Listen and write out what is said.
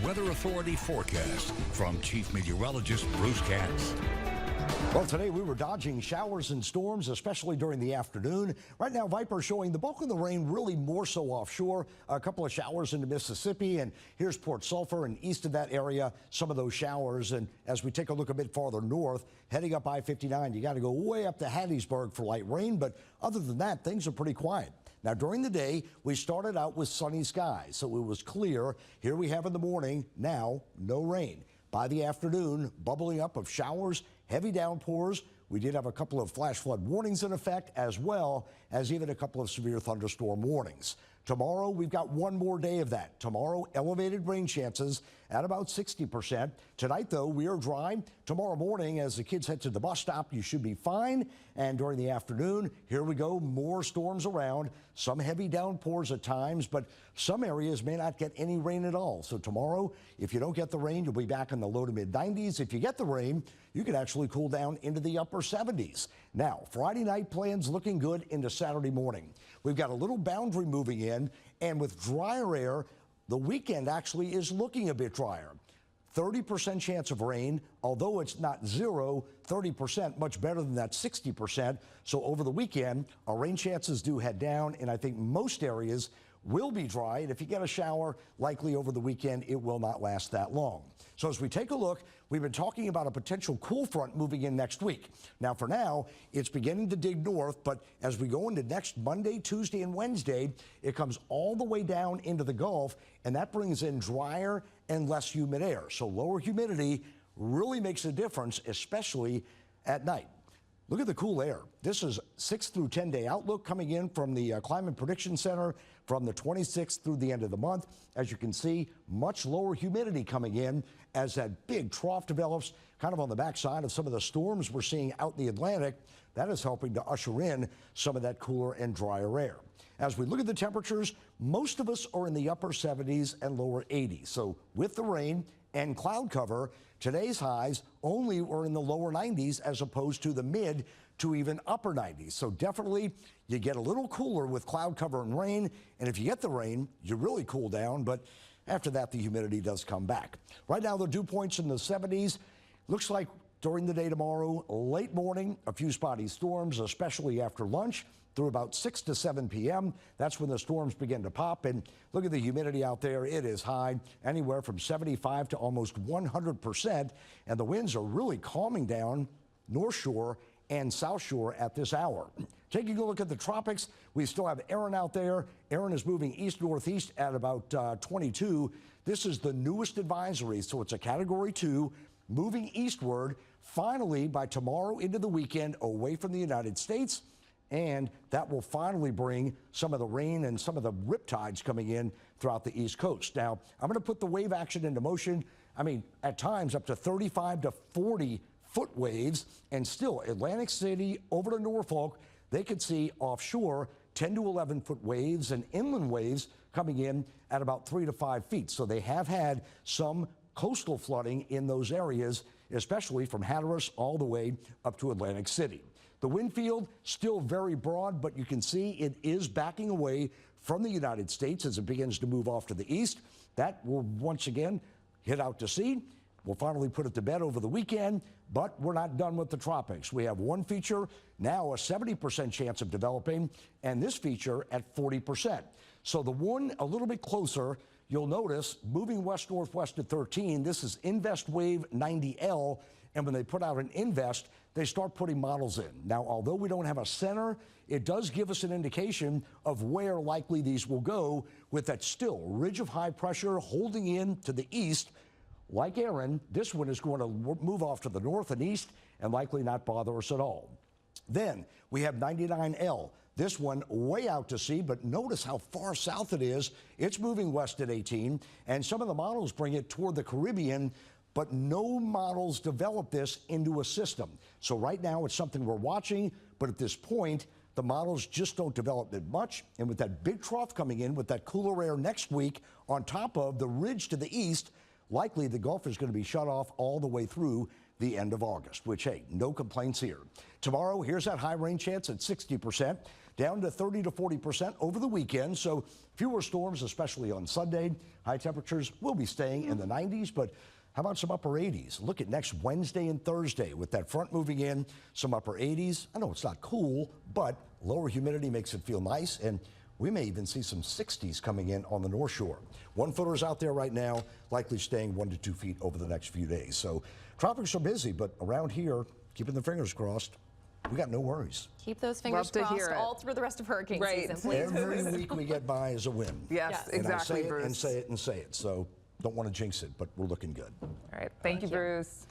Weather Authority forecast from Chief Meteorologist Bruce Katz. Well, today we were dodging showers and storms, especially during the afternoon. Right now, Viper showing the bulk of the rain really more so offshore. A couple of showers into Mississippi, and here's Port Sulphur, and east of that area, some of those showers. And as we take a look a bit farther north, heading up I-59, you got to go way up to Hattiesburg for light rain. But other than that, things are pretty quiet. Now, during the day, we started out with sunny skies, so it was clear. Here we have in the morning, now no rain. By the afternoon, bubbling up of showers, heavy downpours. We did have a couple of flash flood warnings in effect, as well as even a couple of severe thunderstorm warnings. Tomorrow, we've got one more day of that. Tomorrow, elevated rain chances at about 60%. Tonight, though, we are dry. Tomorrow morning, as the kids head to the bus stop, you should be fine. And during the afternoon, here we go, more storms around. Some heavy downpours at times, but some areas may not get any rain at all. So tomorrow, if you don't get the rain, you'll be back in the low to mid 90s. If you get the rain, you could actually cool down into the upper 70s. Now, Friday night plans looking good into Saturday morning. We've got a little boundary moving in, and with drier air, the weekend actually is looking a bit drier. 30% chance of rain, although it's not zero, 30%, much better than that 60%. So over the weekend, our rain chances do head down, and I think most areas will be dry. And if you get a shower, likely over the weekend, it will not last that long. So as we take a look, we've been talking about a potential cool front moving in next week. Now, for now, it's beginning to dig north, but as we go into next Monday, Tuesday, and Wednesday, it comes all the way down into the Gulf, and that brings in drier and less humid air. So lower humidity really makes a difference, especially at night. Look at the cool air. This is 6 through 10 day outlook coming in from the Climate Prediction Center from the 26th through the end of the month. As you can see, much lower humidity coming in as that big trough develops kind of on the backside of some of the storms we're seeing out in the Atlantic. That is helping to usher in some of that cooler and drier air. As we look at the temperatures, most of us are in the upper 70s and lower 80s. So with the rain and cloud cover, today's highs only were in the lower 90s as opposed to the mid to even upper 90s. So definitely you get a little cooler with cloud cover and rain. And if you get the rain, you really cool down. But after that, the humidity does come back. Right now, the dew points in the 70s. Looks like during the day tomorrow, late morning, a few spotty storms, especially after lunch through about 6 to 7 p.m. That's when the storms begin to pop. And look at the humidity out there. It is high, anywhere from 75 to almost 100%. And the winds are really calming down North Shore and South Shore at this hour. Taking a look at the tropics, we still have Erin out there. Erin is moving east-northeast at about 22. This is the newest advisory, so it's a Category 2, moving eastward, finally by tomorrow into the weekend away from the United States. And that will finally bring some of the rain and some of the riptides coming in throughout the East Coast. Now, I'm going to put the wave action into motion. I mean, at times up to 35 to 40 foot waves, and still Atlantic City over to Norfolk, they could see offshore 10 to 11 foot waves and inland waves coming in at about 3 to 5 feet. So they have had some coastal flooding in those areas, especially from Hatteras all the way up to Atlantic City. The wind field still very broad, but you can see it is backing away from the United States as it begins to move off to the east. That will once again hit out to sea. We'll finally put it to bed over the weekend, but we're not done with the tropics. We have one feature, now a 70% chance of developing, and this feature at 40%. So the one a little bit closer, you'll notice, moving west-northwest at 13, this is Invest Wave 90L, and when they put out an Invest, they start putting models in. Now, although we don't have a center, it does give us an indication of where likely these will go with that still ridge of high pressure holding in to the east. Like Erin, this one is going to move off to the north and east and likely not bother us at all. Then we have 99L. This one way out to sea, but notice how far south it is. It's moving west at 18, and some of the models bring it toward the Caribbean, but no models develop this into a system. So right now it's something we're watching, but at this point, the models just don't develop it much. And with that big trough coming in, with that cooler air next week on top of the ridge to the east, likely the Gulf is going to be shut off all the way through the end of August, which, hey, no complaints here. Tomorrow, here's that high rain chance at 60%. down to 30 to 40% over the weekend. So fewer storms, especially on Sunday. High temperatures will be staying in the 90s, but how about some upper 80s? Look at next Wednesday and Thursday with that front moving in, some upper 80s. I know it's not cool, but lower humidity makes it feel nice, and we may even see some 60s coming in on the North Shore. 1-footers out there right now, likely staying 1 to 2 feet over the next few days. So tropics are busy, but around here, keeping the fingers crossed, we got no worries. Keep those fingers crossed all through the rest of hurricane season, please. Every week we get by is a win. Yes, and exactly, I say it Bruce. and say it and say it. So don't want to jinx it, but we're looking good. All right. Thank you, Bruce.